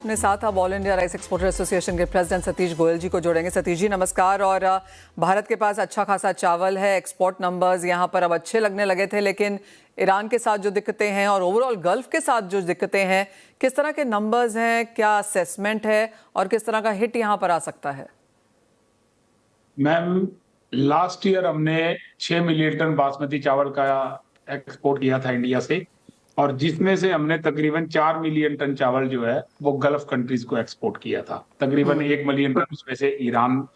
अपने साथ अब all India rice exporter association के प्रेसिडेंट सतीश गोयल जी को जोड़ेंगे। सतीश जी नमस्कार। और भारत के पास अच्छा खासा चावल है, एक्सपोर्ट नंबर्स यहाँ पर अब अच्छे लगने लगे थे, लेकिन ईरान के साथ जो दिक्कतें हैं और ओवरऑल गल्फ के साथ जो दिक्कतें हैं, किस तरह के नंबर्स हैं, क्या असेसमेंट है और किस तरह का हिट यहाँ पर आ सकता है? मैम, लास्ट ईयर हमने 6 मिलियन टन बासमती चावल का एक्सपोर्ट किया था इंडिया से, और जिसमें से हमने तकरीबन 4 मिलियन टन चावल जो है वो गल्फ कंट्रीज को एक्सपोर्ट किया था। तकरीबन 1 मिलियन टन उसमें से ईरान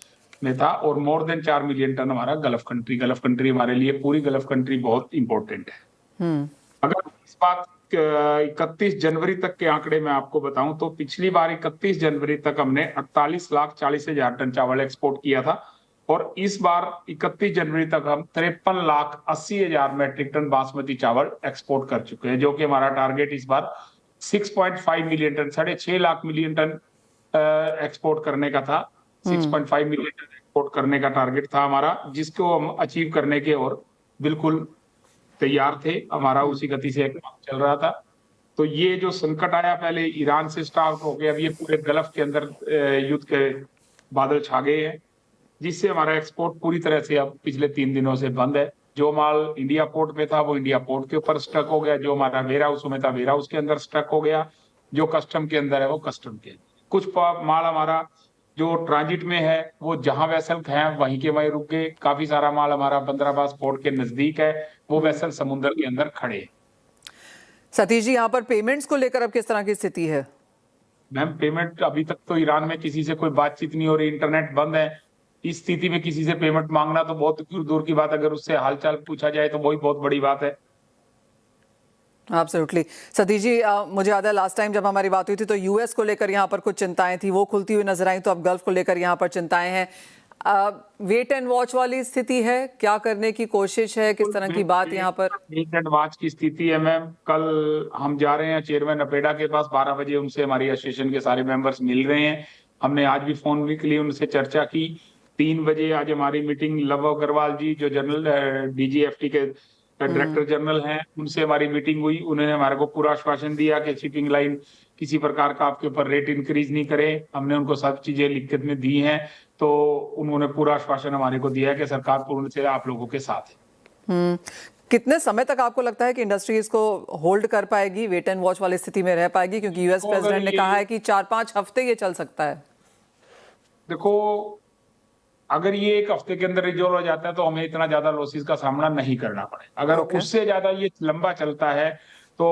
में था, और मोर देन 4 मिलियन टन हमारा गल्फ कंट्री हमारे लिए, पूरी गल्फ कंट्री बहुत इंपॉर्टेंट है। अगर इस बात 31 जनवरी तक के आंकड़े मैं आपको बताऊं तो पिछली बार 31 जनवरी तक हमने 48,40,000 टन चावल एक्सपोर्ट किया था, और इस बार 31 जनवरी तक हम 53,80,000 मैट्रिक टन बासमती चावल एक्सपोर्ट कर चुके हैं, जो कि हमारा टारगेट इस बार 6.5 million ton, 6.5 lakh million ton export करने का था। 6.5 मिलियन टन एक्सपोर्ट करने का टारगेट था हमारा, जिसको हम अचीव करने के और बिल्कुल तैयार थे। हमारा उसी गति से काम चल रहा था। तो ये जो संकट आया पहले ईरान से स्टार्ट हो गया, अब ये पूरे गल्फ के अंदर युद्ध के बादल छा गए हैं, जिससे हमारा एक्सपोर्ट पूरी तरह से अब पिछले 3 दिनों से बंद है। जो माल इंडिया पोर्ट में था वो इंडिया पोर्ट के ऊपर स्टक हो गया, जो हमारा वेयर हाउस में था वेयर हाउस के अंदर स्टक हो गया, जो कस्टम के अंदर है वो कस्टम के। कुछ माल हमारा जो ट्रांजिट में है वो जहां वेसल है वहीं के वहीं रुक गए। काफी सारा माल हमारा बंदराबास पोर्ट के नजदीक है, वो वेसल समुद्र के अंदर खड़े हैं। सतीश जी, यहाँ पर पेमेंट्स को लेकर अब किस तरह की स्थिति है? मैम, पेमेंट अभी तक तो ईरान में किसी से कोई बातचीत नहीं हो रही, इंटरनेट बंद है। इस स्थिति में किसी से पेमेंट मांगना तो बहुत दूर की बात, अगर उससे हालचाल पूछा जाए तो वही बहुत बड़ी बात है। एब्सोल्युटली। सतीश जी, मुझे याद है लास्ट टाइम जब हमारी बात हुई थी तो यूएस को लेकर यहाँ पर कुछ चिंताएं थी, वो खुलती हुई नजर आई, तो अब गल्फ को लेकर यहाँ पर चिंताएं हैं। वेट एंड वॉच वाली स्थिति है, क्या करने की कोशिश है, किस तरह की बात यहाँ पर? वेट एंड वॉच की स्थिति है मैम। कल हम जा रहे हैं चेयरमैन अपेडा के पास, 12 बजे उनसे हमारी एसोसिएशन के सारे मेंबर्स मिल रहे हैं। हमने आज भी फोन भी के लिए उनसे चर्चा की। 3 बजे आज हमारी मीटिंग लव अग्रवाल जी जो जनरल डीजीएफटी के डायरेक्टर जनरल हैं, उनसे हमारी मीटिंग हुई। उन्होंने हमारे को पूरा आश्वासन दिया कि शिपिंग लाइन किसी प्रकार का आपके ऊपर रेट इंक्रीज नहीं करे। हमने उनको सब चीजें लिखित में दी हैं, तो उन्होंने पूरा आश्वासन हमारे को दिया है कि सरकार पूर्ण से आप लोगों के साथ है। कितने समय तक आपको लगता है कि इंडस्ट्री इसको होल्ड कर पाएगी, वेट एंड वॉच वाली स्थिति में रह पाएगी? क्योंकि यूएस प्रेसिडेंट ने कहा है कि 4-5 हफ्ते ये चल सकता है। देखो, अगर ये 1 हफ्ते के अंदर रिजोल्व हो जाता है तो हमें इतना ज्यादा लॉसेस का सामना नहीं करना पड़े। अगर उससे ज्यादा ये लंबा चलता है तो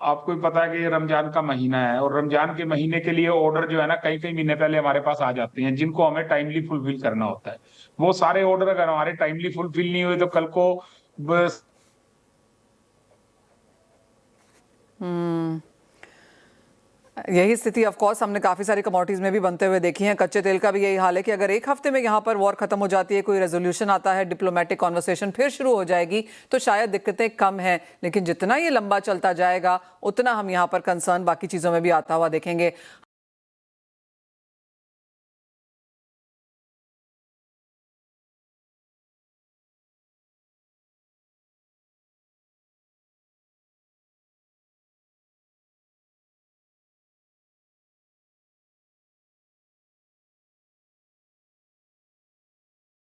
आपको भी पता है कि ये रमजान का महीना है, और रमजान के महीने के लिए ऑर्डर जो है ना कई महीने पहले हमारे पास आ जाते हैं, जिनको हमें टाइमली फुलफिल करना होता है। वो सारे ऑर्डर अगर हमारे टाइमली फुलफिल नहीं हुए तो कल को बस यही स्थिति ऑफ कोर्स हमने काफी सारी कमोडिटीज में भी बनते हुए देखी है। कच्चे तेल का भी यही हाल है कि अगर 1 हफ्ते में यहाँ पर वॉर खत्म हो जाती है, कोई रेजोल्यूशन आता है, डिप्लोमेटिक कॉन्वर्सेशन फिर शुरू हो जाएगी, तो शायद दिक्कतें कम हैं। लेकिन जितना ये लंबा चलता जाएगा उतना हम यहाँ पर कंसर्न बाकी चीजों में भी आता हुआ देखेंगे।